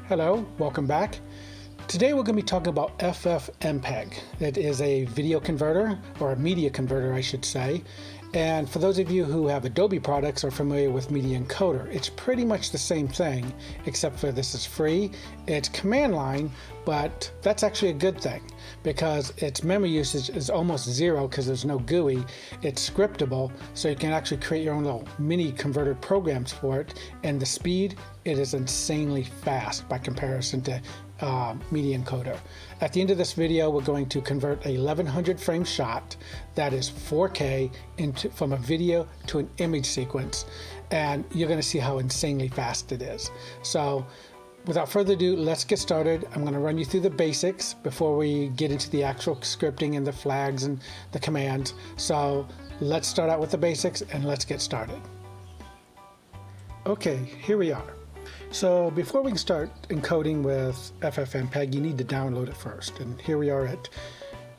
Hello, welcome back. Today we're going to be talking about ffmpeg. It is a video converter, or a media converter I should say. And for those of you who have Adobe products or are familiar with Media Encoder, it's pretty much the same thing, except for this is free. It's command line, but that's actually a good thing because its memory usage is almost zero because there's no GUI. It's scriptable, so you can actually create your own little mini converter programs for it. And the speed, it is insanely fast by comparison to Media Encoder. At the end of this video, we're going to convert a 1100 frame shot that is 4K from a video to an image sequence, and you're going to see how insanely fast it is. So without further ado, let's get started. I'm going to run you through the basics before we get into the actual scripting and the flags and the commands. So let's start out with the basics and let's get started. Okay, here we are. So before we can start encoding with ffmpeg, you need to download it first. And here we are at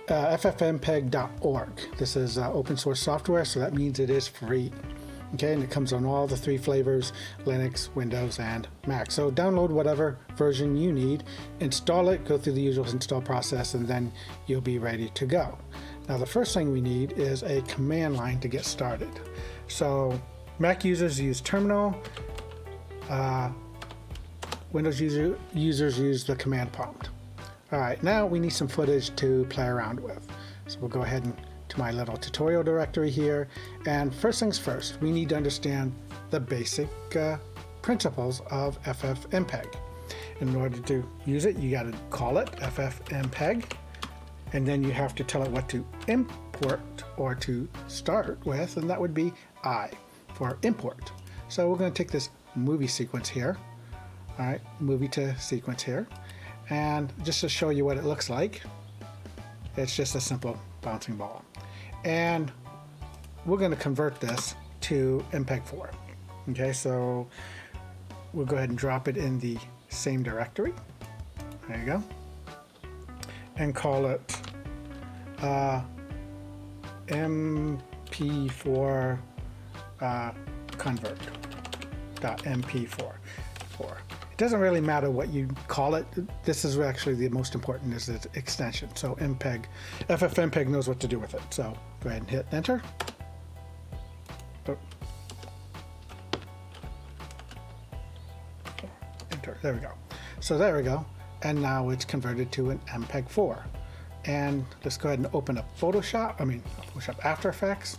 ffmpeg.org. This is open source software, so that means it is free. Okay, and it comes on all the 3 flavors, Linux, Windows, and Mac. So download whatever version you need, install it, go through the usual install process, and then you'll be ready to go. Now the first thing we need is a command line to get started. So Mac users use terminal. Windows users use the command prompt. Alright, now we need some footage to play around with. So we'll go ahead and to my little tutorial directory here. And first things first, we need to understand the basic principles of ffmpeg. In order to use it, you got to call it ffmpeg, and then you have to tell it what to import or to start with, and that would be I for import. So we're going to take this movie sequence here. All right, movie to sequence here, and just to show you what it looks like, it's just a simple bouncing ball, and we're going to convert this to mpeg4. Okay, so we'll go ahead and drop it in the same directory. There you go, and call it mp4 convert.mp4. It doesn't really matter what you call it. This is actually the most important, is its extension. So ffmpeg knows what to do with it. So go ahead and hit enter. Oh. Enter. There we go. So there we go. And now it's converted to an mpeg4. And let's go ahead and open up Photoshop After Effects,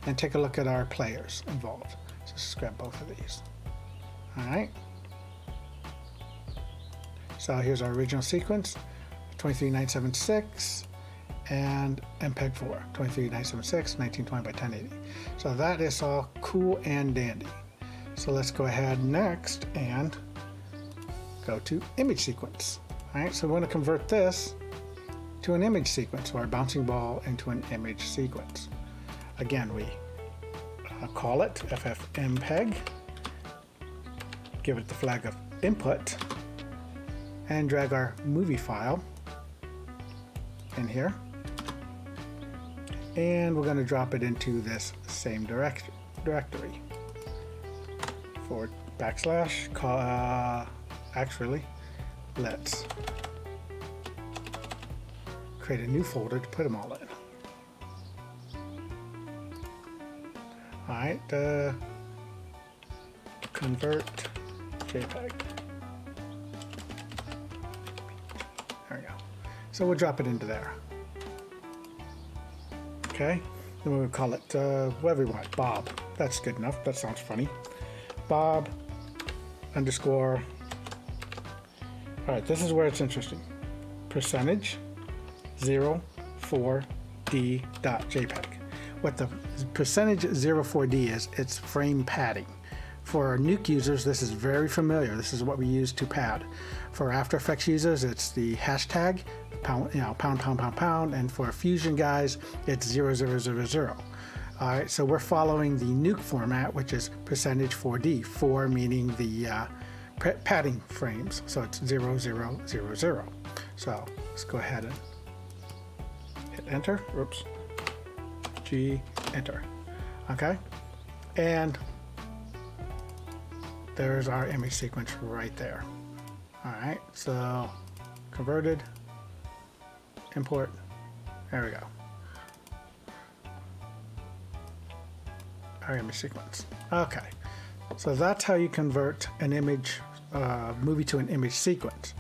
and take a look at our players involved. So let's grab both of these. All right. So here's our original sequence, 23976, and mpeg4, 23976, 1920 by 1080. So that is all cool and dandy. So let's go ahead next and go to image sequence. All right, so we want to convert this to an image sequence, or a bouncing ball into an image sequence. Again, we call it ffmpeg, give it the flag of input, and drag our movie file in here, and we're going to drop it into this same directory for backslash. Actually, let's create a new folder to put them all in. Alright, convert JPEG. There we go. So we'll drop it into there. Okay, then we'll call it whatever we want, Bob. That's good enough. That sounds funny. Bob underscore. Alright, this is where it's interesting. Percentage 04D.jpg. What the percentage 04D is, it's frame padding. For our Nuke users, this is very familiar. This is what we use to pad. For After Effects users, it's the hashtag pound, pound, and for Fusion guys, it's 0000. All right, so we're following the Nuke format, which is percentage 4D. 4 meaning the padding frames, so it's 0000. So let's go ahead and hit enter. Oops. G, enter. Okay, and there's our image sequence right there. Alright, so converted, import, there we go. Our image sequence. Okay, so that's how you convert an image movie to an image sequence.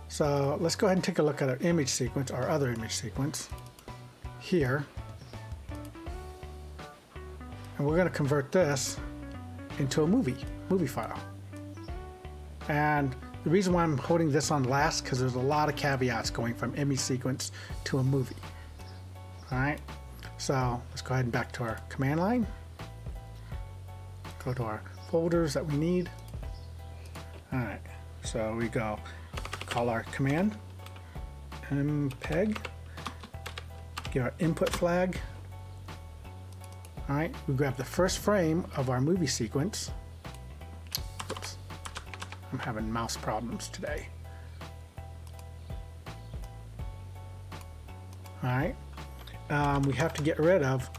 So let's go ahead and take a look at our image sequence, our other image sequence here. And we're going to convert this into a movie file. And the reason why I'm holding this on last, because there's a lot of caveats going from image sequence to a movie. All right, so let's go ahead and back to our command line. Go to our folders that we need. All right, so we go call our command ffmpeg, get our input flag. All right, we grab the first frame of our movie sequence. Oops, I'm having mouse problems today. All right, we have to get rid of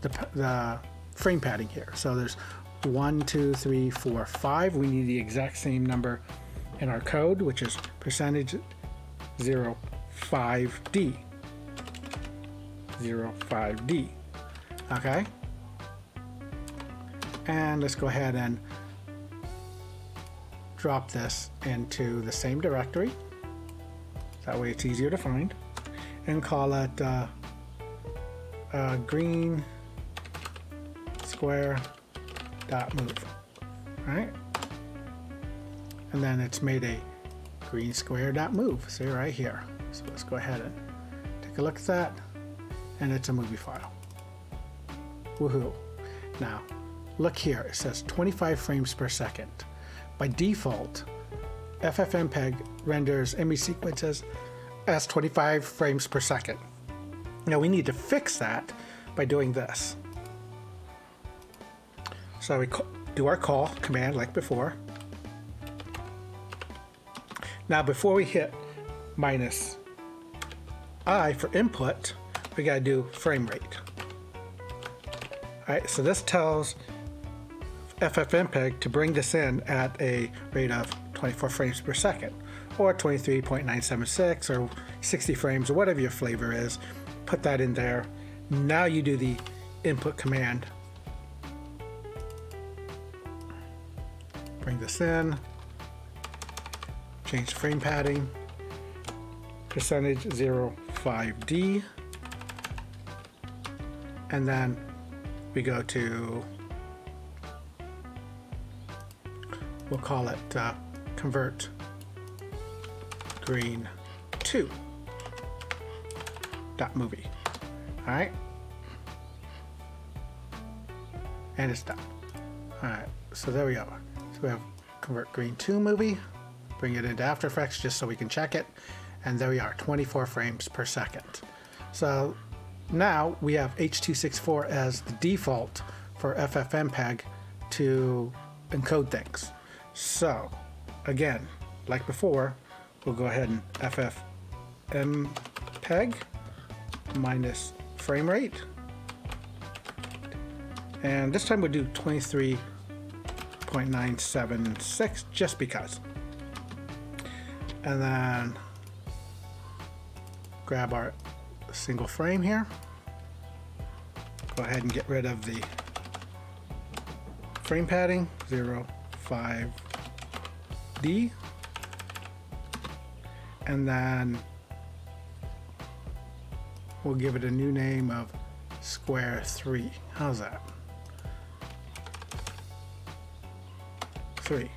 the frame padding here. So there's 1, 2, 3, 4, 5. We need the exact same number in our code, which is %05D. 05D. Okay. And let's go ahead and drop this into the same directory. That way it's easier to find. And call it green square dot move. Right? And then it's made a green square dot move. See right here. So let's go ahead and take a look at that. And it's a movie file. Woohoo. Now, look here. It says 25 frames per second. By default, ffmpeg renders image sequences as 25 frames per second. Now we need to fix that by doing this. So we do our call command like before. Now before we hit -I for input, we gotta do frame rate. Alright, so this tells ffmpeg to bring this in at a rate of 24 frames per second, or 23.976 or 60 frames, or whatever your flavor is. Put that in there. Now you do the input command. Bring this in. Change frame padding. %05D. And then we go to, we'll call it convert green to dot movie. All right, and it's done. All right, so there we go. So we have convert green to movie, bring it into After Effects just so we can check it, and there we are, 24 frames per second. So now we have H.264 as the default for ffmpeg to encode things. So again, like before, we'll go ahead and ffmpeg minus frame rate, and this time we'll do 23.976 just because. And then grab our single frame here, go ahead and get rid of the frame padding 05D, and then we'll give it a new name of square 3. How's that? 3.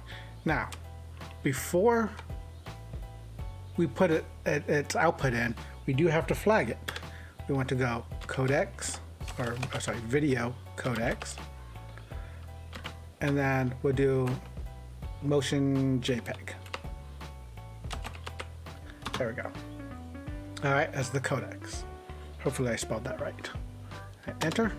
Now, before we put its output in, we do have to flag it. We want to go codecs, or sorry, video codecs, and then we'll do motion JPEG. There we go. All right, as the codecs. Hopefully I spelled that right. Enter.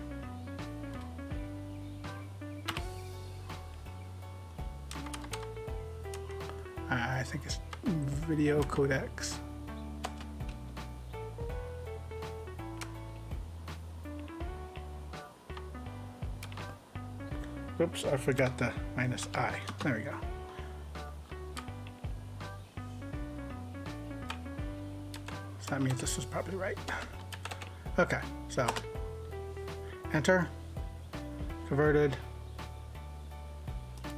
I think it's video codecs. Oops, I forgot the -I. There we go. That means this is probably right. Okay, so enter, converted,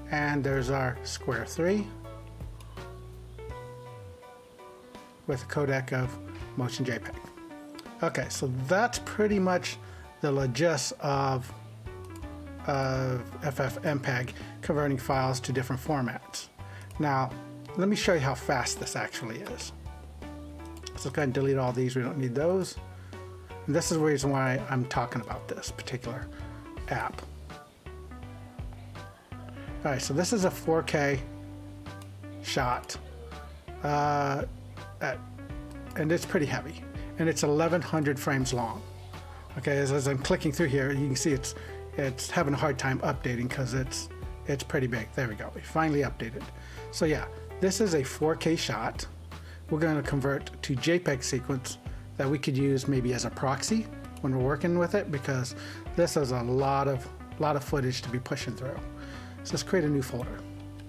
and there's our square 3 with a codec of motion JPEG. Okay, so that's pretty much the gist of ffmpeg converting files to different formats. Now, let me show you how fast this actually is. So go ahead and delete all these, we don't need those. And this is the reason why I'm talking about this particular app. All right, so this is a 4K shot, and it's pretty heavy, and it's 1100 frames long. Okay, as I'm clicking through here, you can see it's having a hard time updating because it's pretty big. There we go, we finally updated. So yeah, this is a 4K shot. We're going to convert to JPEG sequence that we could use maybe as a proxy when we're working with it, because this is a lot of footage to be pushing through. So let's create a new folder.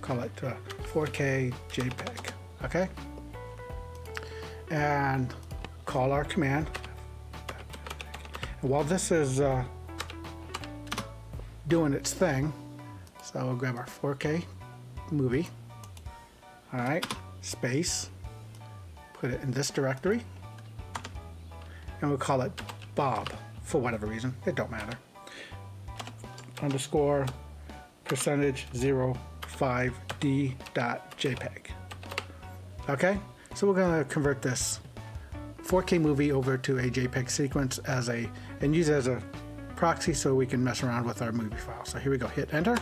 Call it 4K JPEG. Okay, and call our command. And while this is doing its thing, so we'll grab our 4K movie. All right, space. Put it in this directory, and we'll call it Bob for whatever reason. It don't matter. _ %05d.jpg. Okay, so we're going to convert this 4K movie over to a JPEG sequence and use it as a proxy so we can mess around with our movie file. So here we go, hit enter,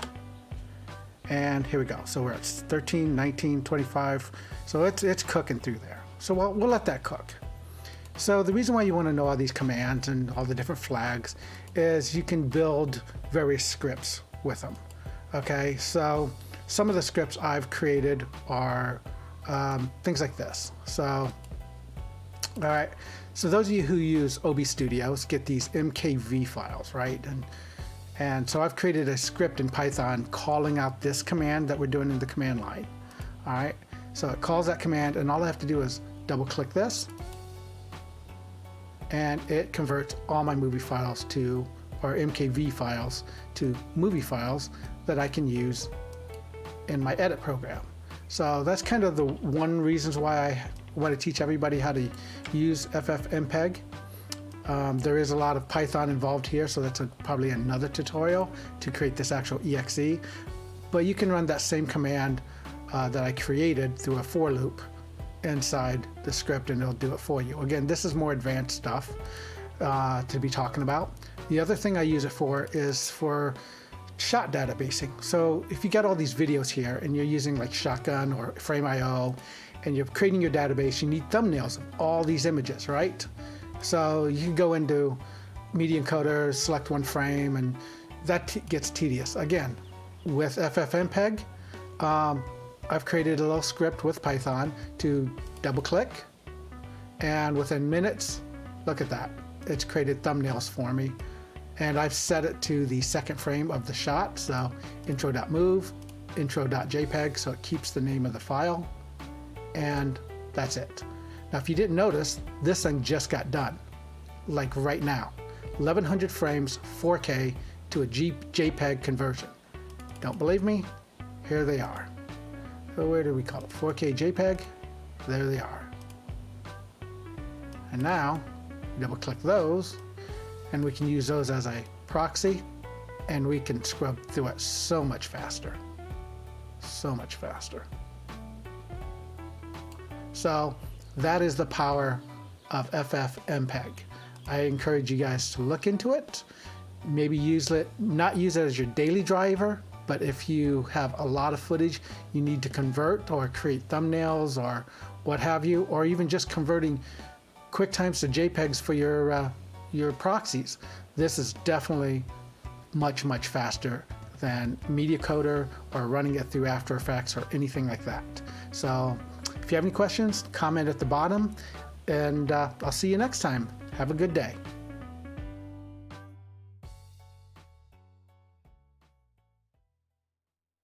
and here we go. So we're at 13, 19, 25. So it's cooking through there. So we'll let that cook. So the reason why you want to know all these commands and all the different flags is you can build various scripts with them. Okay, so some of the scripts I've created are things like this. So, all right, so those of you who use OB Studios get these MKV files, right? And so I've created a script in Python calling out this command that we're doing in the command line. All right, so it calls that command, and all I have to do is double click this, and it converts all my movie files to, or MKV files to movie files that I can use in my edit program. So that's kind of the one reasons why I want to teach everybody how to use ffmpeg. There is a lot of Python involved here, so that's probably another tutorial to create this actual exe. But you can run that same command that I created through a for loop inside the script, and it'll do it for you. Again, this is more advanced stuff to be talking about. The other thing I use it for is for shot databasing. So if you got all these videos here and you're using like Shotgun or Frame.io and you're creating your database, you need thumbnails of all these images, right? So you can go into Media Encoder, select one frame, and that gets tedious. Again, with ffmpeg, I've created a little script with Python to double click, and within minutes, look at that, it's created thumbnails for me. And I've set it to the second frame of the shot, so intro.move, intro.jpg, so it keeps the name of the file, and that's it. Now, if you didn't notice, this thing just got done, like right now. 1100 frames, 4K to a JPEG conversion. Don't believe me? Here they are. So where do we call it? 4K JPEG? There they are. And now, double click those, and we can use those as a proxy, and we can scrub through it so much faster. So much faster. So that is the power of ffmpeg. I encourage you guys to look into it. Maybe use it, not use it as your daily driver, but if you have a lot of footage you need to convert or create thumbnails or what have you, or even just converting QuickTimes to JPEGs for your proxies, this is definitely much, much faster than Media Coder or running it through After Effects or anything like that. So if you have any questions, comment at the bottom, and I'll see you next time. Have a good day.